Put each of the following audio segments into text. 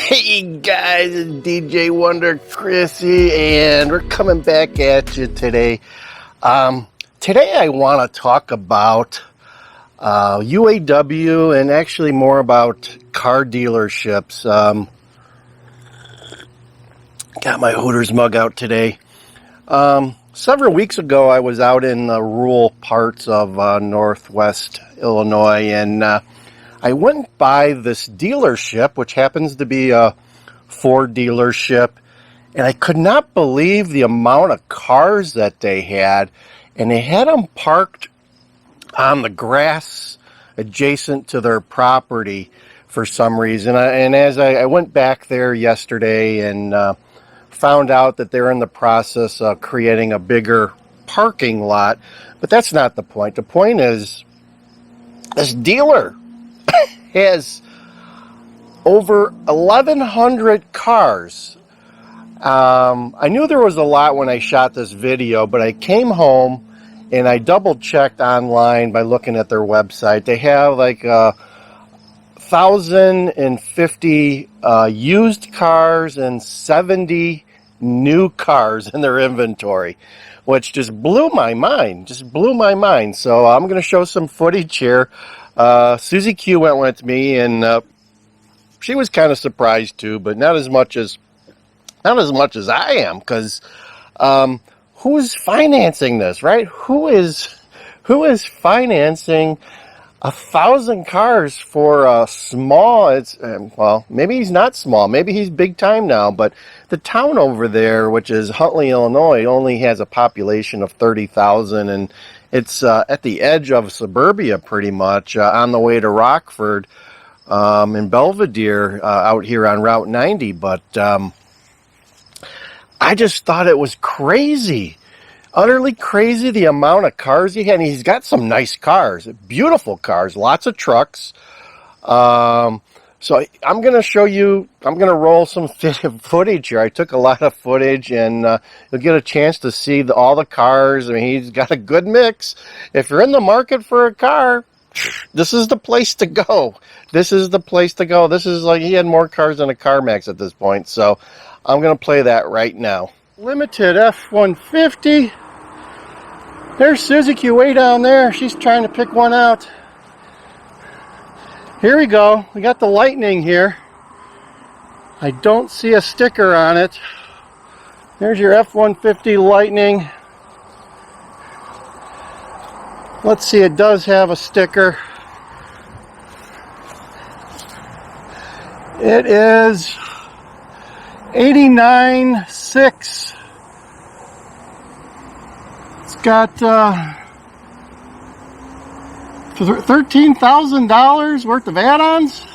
Hey guys, it's DJ Wonder Chrissy, and we're coming back at you today. Today I want to talk about UAW and actually more about car dealerships. Got my Hooters mug out today. Several weeks ago I was out in the rural parts of northwest Illinois, and I went by this dealership, which happens to be a Ford dealership, and I could not believe the amount of cars that they had, and they had them parked on the grass adjacent to their property for some reason. And as I went back there yesterday and found out that they're in the process of creating a bigger parking lot, but that's not the point. The point is this dealer has over 1,100 cars. I knew there was a lot when I shot this video, but I came home and I double checked online by looking at their website. They have like 1,050 used cars and 70 new cars in their inventory, which just blew my mind. So I'm going to show some footage here. Susie-Q went with me, and she was kind of surprised too, but not as much as I am, because who's financing this, right? Who is financing 1,000 cars for a small? It's well, maybe he's not small, maybe he's big time now, but the town over there, which is Huntley, Illinois, only has a population of 30,000, and it's at the edge of suburbia, pretty much, on the way to Rockford in Belvedere, out here on Route 90. But I just thought it was crazy, utterly crazy, the amount of cars he had. And he's got some nice cars, beautiful cars, lots of trucks. So I'm going to show you, I'm going to roll some footage here. I took a lot of footage, and you'll get a chance to see all the cars. I mean, he's got a good mix. If you're in the market for a car, this is the place to go. This is like, he had more cars than a CarMax at this point. So I'm going to play that right now. Limited F-150. There's Susie-Q way down there. She's trying to pick one out. Here we go. We got the Lightning here. I don't see a sticker on it. There's your F-150 Lightning. Let's see, it does have a sticker. It is 89.6. It's got $13,000 worth of add-ons.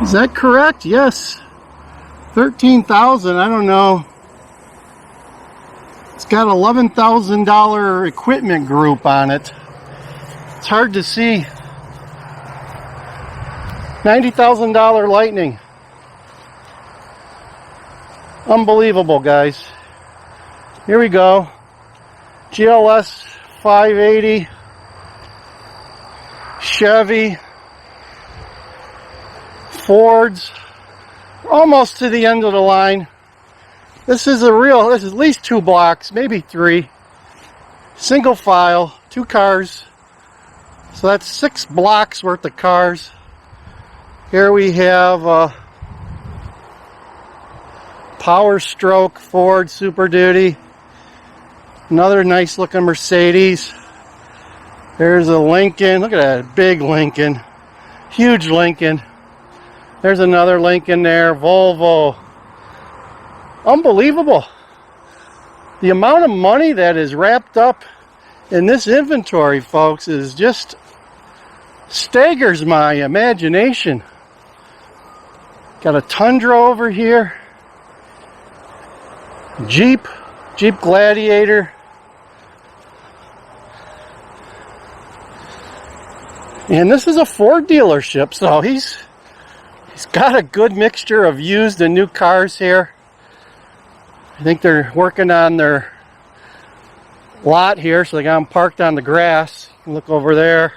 Is that correct? Yes. 13,000. I don't know. It's got $11,000 equipment group on it. It's hard to see. $90,000 Lightning. Unbelievable, guys. Here we go. GLS 580. Chevy. Fords. Almost to the end of the line. This is at least 2 blocks, maybe 3. Single file, 2 cars. So that's 6 blocks worth of cars. Here we have Power Stroke Ford Super Duty. Another nice looking Mercedes. There's a Lincoln. Look at that big Lincoln. Huge Lincoln. There's another Lincoln there. Volvo. Unbelievable. The amount of money that is wrapped up in this inventory, folks, is just staggers my imagination. Got a Tundra over here. Jeep Gladiator. And this is a Ford dealership, so he's got a good mixture of used and new cars here. I think they're working on their lot here, so they got them parked on the grass. Look over there.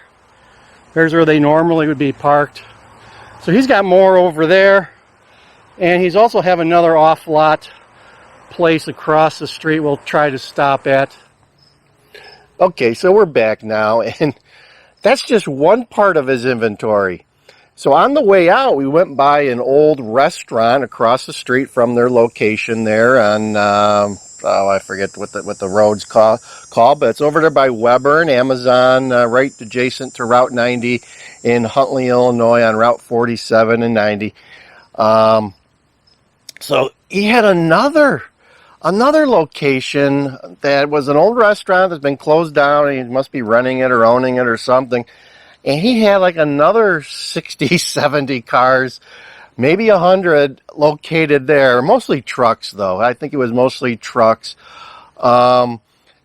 There's where they normally would be parked. So he's got more over there, and he's also have another off-lot place across the street we'll try to stop at. Okay, so we're back now, and that's just one part of his inventory. So on the way out, we went by an old restaurant across the street from their location there on, I forget what the road's called, but it's over there by Weber and Amazon, right adjacent to Route 90 in Huntley, Illinois, on Route 47 and 90. So he had another location that was an old restaurant that's been closed down. He must be renting it or owning it or something. And he had like another 60, 70 cars, maybe 100 located there. Mostly trucks, though. I think it was mostly trucks. And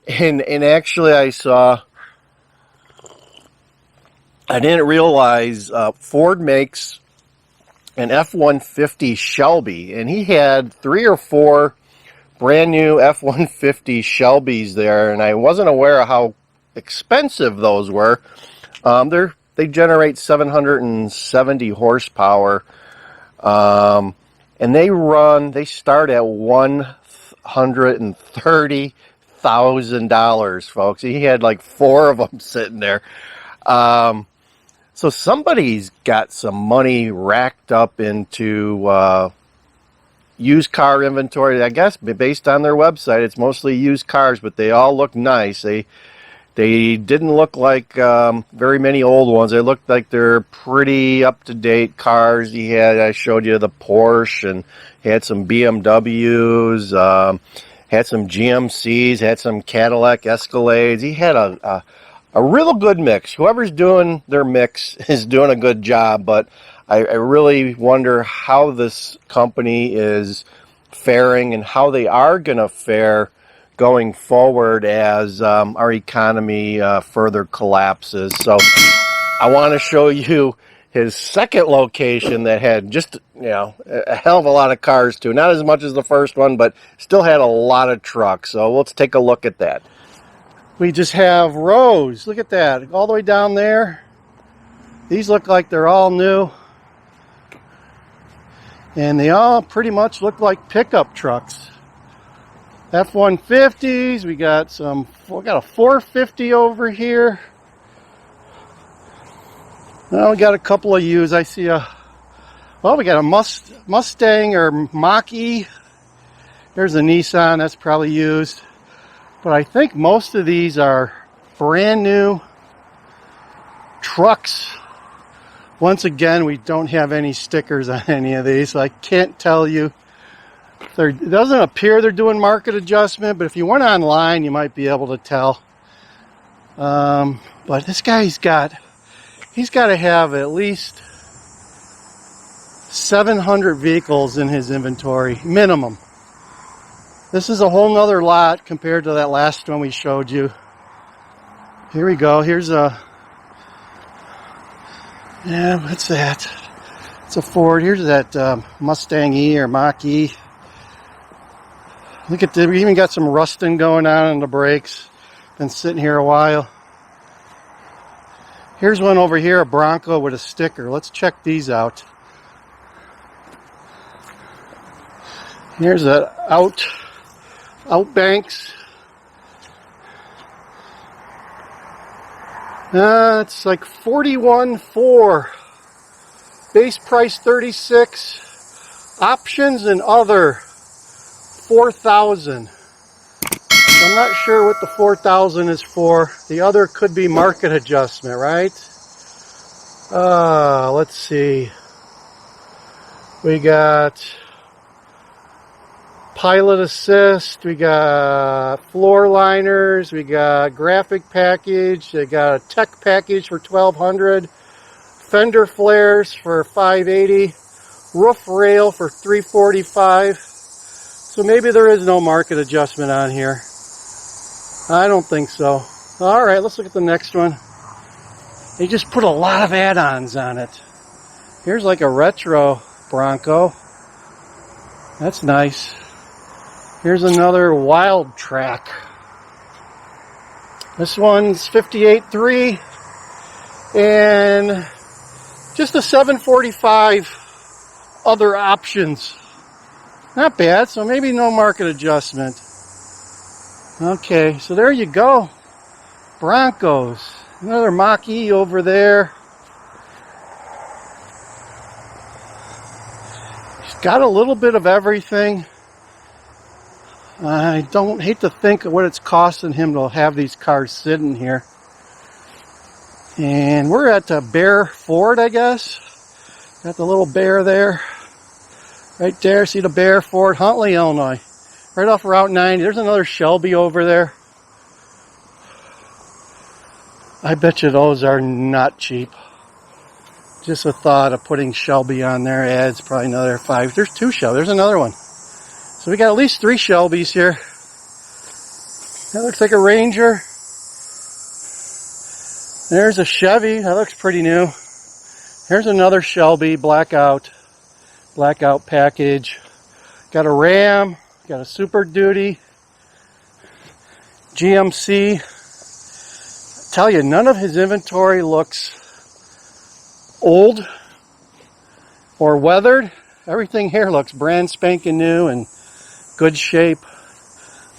actually I didn't realize Ford makes an F-150 Shelby. And he had 3 or 4 brand new F-150 Shelbys there. And I wasn't aware of how expensive those were. They generate 770 horsepower, and they start at $130,000, folks. He had like 4 of them sitting there. So somebody's got some money racked up into used car inventory. I guess based on their website, it's mostly used cars, but they all look nice. They didn't look like very many old ones. They looked like they're pretty up-to-date cars. I showed you the Porsche, and he had some BMWs, had some GMCs, had some Cadillac Escalades. He had a real good mix. Whoever's doing their mix is doing a good job, but I really wonder how this company is faring and how they are going to fare going forward as our economy further collapses. So I want to show you his second location that had just, a hell of a lot of cars too. Not as much as the first one, but still had a lot of trucks. So let's take a look at that. We just have rows. Look at that. All the way down there. These look like they're all new. And they all pretty much look like pickup trucks. F-150s, we got a 450 over here. Now we got a couple of used. I see we got a Mustang or Mach-E. There's a Nissan, that's probably used. But I think most of these are brand new trucks. Once again, we don't have any stickers on any of these, so I can't tell you. It doesn't appear they're doing market adjustment, but if you went online, you might be able to tell. But this guy, he's got to have at least 700 vehicles in his inventory, minimum. This is a whole nother lot compared to that last one we showed you. Here we go. Here's what's that? It's a Ford. Here's that Mustang E or Mach-E. Look at this. We even got some rusting going on the brakes. Been sitting here a while. Here's one over here, a Bronco with a sticker. Let's check these out. Here's a Outbanks. It's like 41.4. Base price 36. Options and other 4,000. I'm not sure what the 4,000 is for. The other could be market adjustment, right? Let's see. We got pilot assist, we got floor liners, we got graphic package, they got a tech package for $1,200, fender flares for $580, roof rail for $345. So maybe there is no market adjustment on here. I don't think so. All right, let's look at the next one. They just put a lot of add-ons on it. Here's like a retro Bronco. That's nice. Here's another Wild Track. This one's 58.3 and just a 745 other options. Not bad, so maybe no market adjustment. Okay, so there you go. Broncos. Another Mach-E over there. He's got a little bit of everything. I don't hate to think of what it's costing him to have these cars sitting here. And we're at Bear Ford, I guess. Got the little bear there. Right there, see the Bear Ford, Huntley, Illinois. Right off Route 90. There's another Shelby over there. I bet you those are not cheap. Just a thought of putting Shelby on there adds probably another 5. There's 2 Shelby. There's another one. So we got at least 3 Shelbys here. That looks like a Ranger. There's a Chevy. That looks pretty new. Here's another Shelby blackout package. Got a Ram. Got a Super Duty. GMC. Tell you, none of his inventory looks old or weathered. Everything here looks brand spanking new and good shape,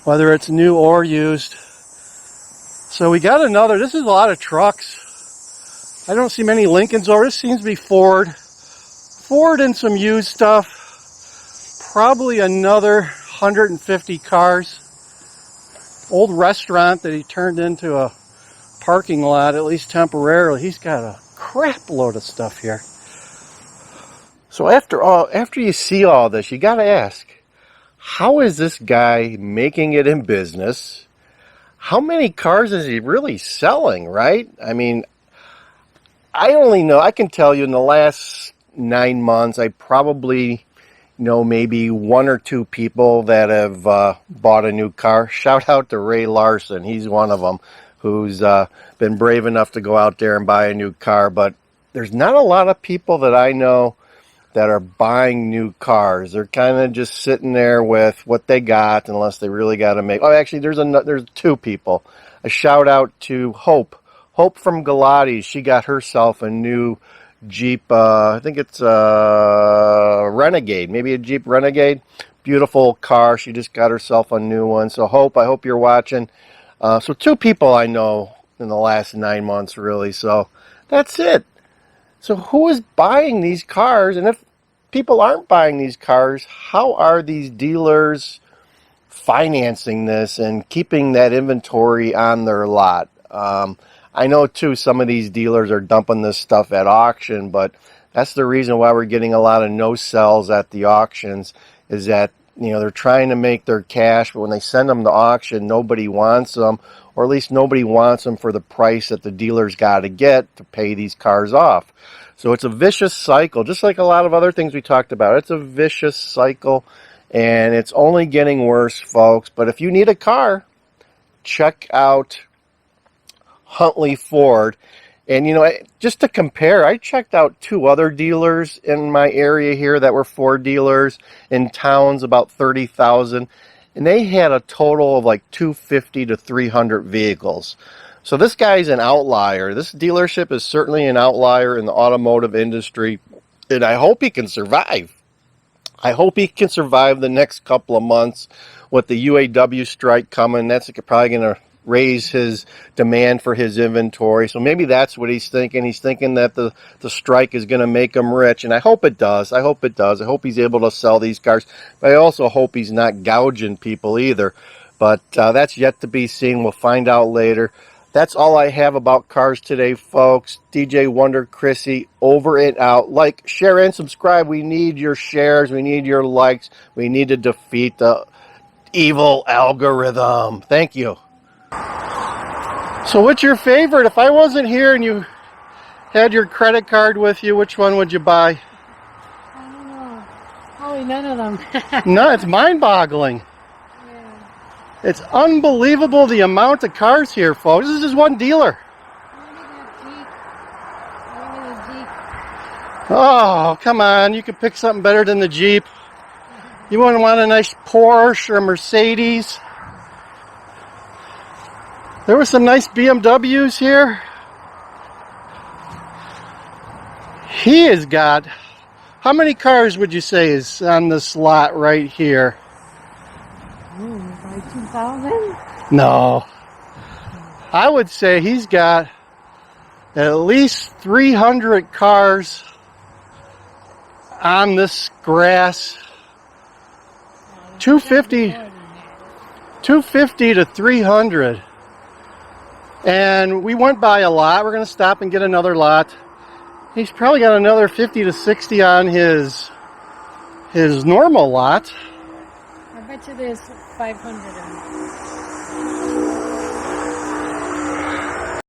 whether it's new or used. So we got another. This is a lot of trucks. I don't see many Lincolns over. This seems to be Ford and some used stuff. Probably another 150 cars. Old restaurant that he turned into a parking lot, at least temporarily. He's got a crap load of stuff here. So after you see all this, you got to ask, how is this guy making it in business? How many cars is he really selling, right? I mean, I can tell you in the last 9 months, I probably know maybe 1 or 2 people that have bought a new car. Shout out to Ray Larson. He's one of them who's been brave enough to go out there and buy a new car. But there's not a lot of people that I know that are buying new cars. They're kind of just sitting there with what they got, unless they really got to make. Oh, actually, there's 2 people. A shout out to Hope from Galati's. She got herself a new Jeep. I think it's a Renegade, maybe a Jeep Renegade. Beautiful car. She just got herself a new one. So Hope, I hope you're watching. So 2 people I know in the last 9 months, really. So that's it. So who is buying these cars? And if people aren't buying these cars, how are these dealers financing this and keeping that inventory on their lot? I know, too, some of these dealers are dumping this stuff at auction, but that's the reason why we're getting a lot of no-sells at the auctions, is that, you know, they're trying to make their cash, but when they send them to auction, nobody wants them, or at least nobody wants them for the price that the dealer's got to get to pay these cars off. So it's a vicious cycle, just like a lot of other things we talked about. It's a vicious cycle, and it's only getting worse, folks. But if you need a car, check out Huntley Ford. And, you know, just to compare, I checked out 2 other dealers in my area here that were Ford dealers in towns about 30,000, and they had a total of like 250 to 300 vehicles. So this guy's an outlier. This dealership is certainly an outlier in the automotive industry, and I hope he can survive. I hope he can survive the next couple of months with the UAW strike coming. That's probably going to raise his demand for his inventory. So maybe that's what he's thinking. He's thinking that the strike is going to make him rich, and I hope it does. I hope it does. I hope he's able to sell these cars, but I also hope he's not gouging people either. But that's yet to be seen. We'll find out later. That's all I have about cars today, folks. DJ Wonder Chrissy, over and out. Like, share, and subscribe. We need your shares. We need your likes. We need to defeat the evil algorithm. Thank you. So what's your favorite? If I wasn't here and you had your credit card with you, which one would you buy? I don't know. Probably none of them. No, it's mind-boggling. Yeah. It's unbelievable the amount of cars here, folks. This is just one dealer. Oh, come on. You could pick something better than the Jeep. You wouldn't want a nice Porsche or Mercedes. There were some nice BMWs here. He has got, how many cars would you say is on this lot right here? Like 2,000? No. I would say he's got at least 300 cars on this grass. 250 to 300. And we went by a lot. We're going to stop and get another lot. He's probably got another 50 to 60 on his normal lot. I bet you there's 500 in